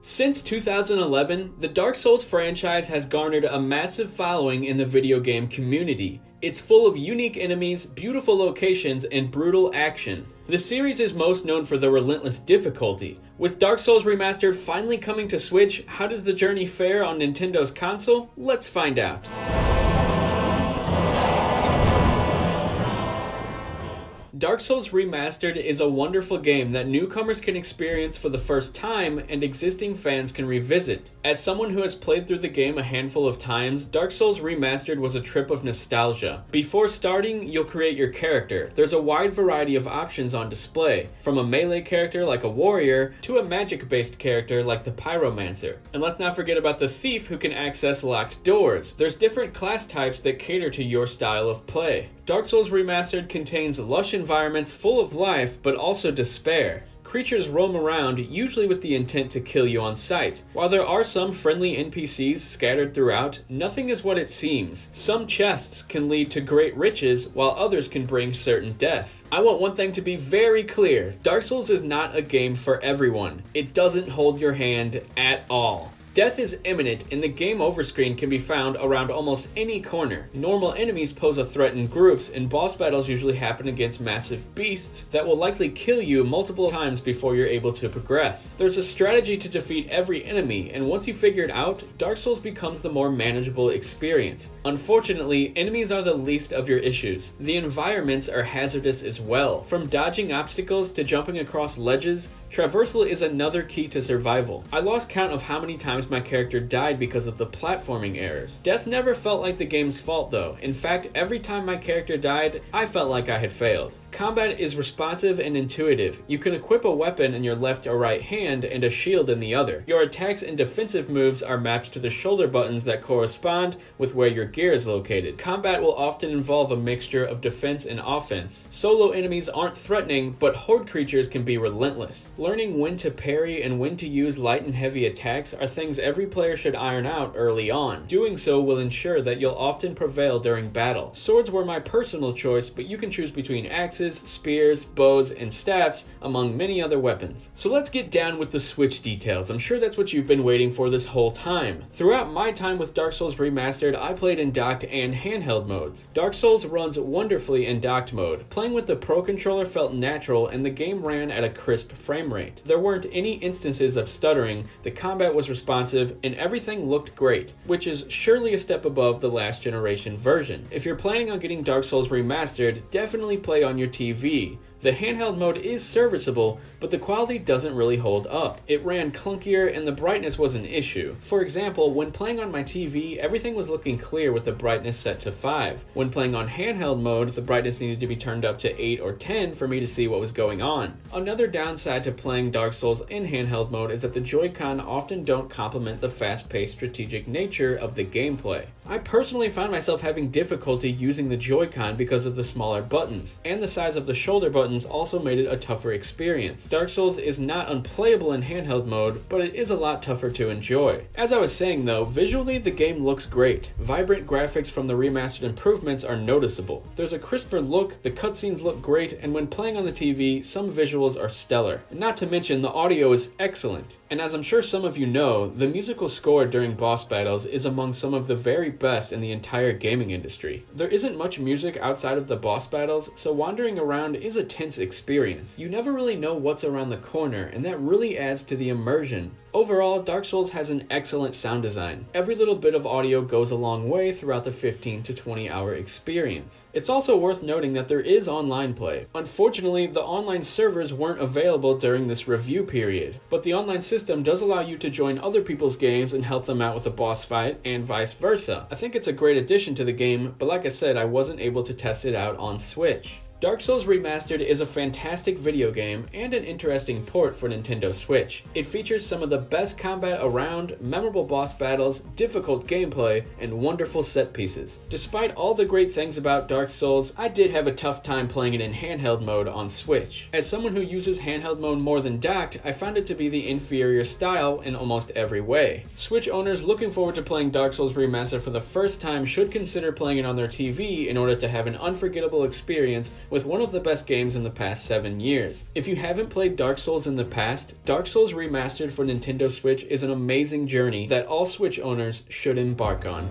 Since 2011, the Dark Souls franchise has garnered a massive following in the video game community. It's full of unique enemies, beautiful locations, and brutal action. The series is most known for the relentless difficulty. With Dark Souls Remastered finally coming to Switch, how does the journey fare on Nintendo's console? Let's find out. Dark Souls Remastered is a wonderful game that newcomers can experience for the first time and existing fans can revisit. As someone who has played through the game a handful of times, Dark Souls Remastered was a trip of nostalgia. Before starting, you'll create your character. There's a wide variety of options on display, from a melee character like a warrior to a magic-based character like the pyromancer. And let's not forget about the thief who can access locked doors. There's different class types that cater to your style of play. Dark Souls Remastered contains lush environments full of life, but also despair. Creatures roam around, usually with the intent to kill you on sight. While there are some friendly NPCs scattered throughout, nothing is what it seems. Some chests can lead to great riches, while others can bring certain death. I want one thing to be very clear. Dark Souls is not a game for everyone. It doesn't hold your hand at all. Death is imminent, and the game over screen can be found around almost any corner. Normal enemies pose a threat in groups, and boss battles usually happen against massive beasts that will likely kill you multiple times before you're able to progress. There's a strategy to defeat every enemy, and once you figure it out, Dark Souls becomes the more manageable experience. Unfortunately, enemies are the least of your issues. The environments are hazardous as well. From dodging obstacles to jumping across ledges, traversal is another key to survival. I lost count of how many times my character died because of the platforming errors. Death never felt like the game's fault though. In fact, every time my character died, I felt like I had failed. Combat is responsive and intuitive. You can equip a weapon in your left or right hand and a shield in the other. Your attacks and defensive moves are mapped to the shoulder buttons that correspond with where your gear is located. Combat will often involve a mixture of defense and offense. Solo enemies aren't threatening, but horde creatures can be relentless. Learning when to parry and when to use light and heavy attacks are things every player should iron out early on. Doing so will ensure that you'll often prevail during battle. Swords were my personal choice, but you can choose between axes, spears, bows, and staffs, among many other weapons. So let's get down with the Switch details. I'm sure that's what you've been waiting for this whole time. Throughout my time with Dark Souls Remastered, I played in docked and handheld modes. Dark Souls runs wonderfully in docked mode. Playing with the Pro Controller felt natural, and the game ran at a crisp frame rate. There weren't any instances of stuttering, the combat was responsive, and everything looked great, which is surely a step above the last generation version. If you're planning on getting Dark Souls Remastered, definitely play on your TV. The handheld mode is serviceable, but the quality doesn't really hold up. It ran clunkier and the brightness was an issue. For example, when playing on my TV, everything was looking clear with the brightness set to 5. When playing on handheld mode, the brightness needed to be turned up to 8 or 10 for me to see what was going on. Another downside to playing Dark Souls in handheld mode is that the Joy-Con often don't complement the fast-paced strategic nature of the gameplay. I personally found myself having difficulty using the Joy-Con because of the smaller buttons, and the size of the shoulder buttons also made it a tougher experience. Dark Souls is not unplayable in handheld mode, but it is a lot tougher to enjoy. As I was saying though, visually the game looks great. Vibrant graphics from the remastered improvements are noticeable. There's a crisper look, the cutscenes look great, and when playing on the TV, some visuals are stellar. And not to mention, the audio is excellent. And as I'm sure some of you know, the musical score during boss battles is among some of the very best in the entire gaming industry. There isn't much music outside of the boss battles, so wandering around is a tense experience. You never really know what's around the corner, and that really adds to the immersion. Overall, Dark Souls has an excellent sound design. Every little bit of audio goes a long way throughout the 15 to 20 hour experience. It's also worth noting that there is online play. Unfortunately, the online servers weren't available during this review period, but the online system does allow you to join other people's games and help them out with a boss fight, and vice versa. I think it's a great addition to the game, but like I said, I wasn't able to test it out on Switch. Dark Souls Remastered is a fantastic video game and an interesting port for Nintendo Switch. It features some of the best combat around, memorable boss battles, difficult gameplay, and wonderful set pieces. Despite all the great things about Dark Souls, I did have a tough time playing it in handheld mode on Switch. As someone who uses handheld mode more than docked, I found it to be the inferior style in almost every way. Switch owners looking forward to playing Dark Souls Remastered for the first time should consider playing it on their TV in order to have an unforgettable experience with one of the best games in the past 7 years. If you haven't played Dark Souls in the past, Dark Souls Remastered for Nintendo Switch is an amazing journey that all Switch owners should embark on.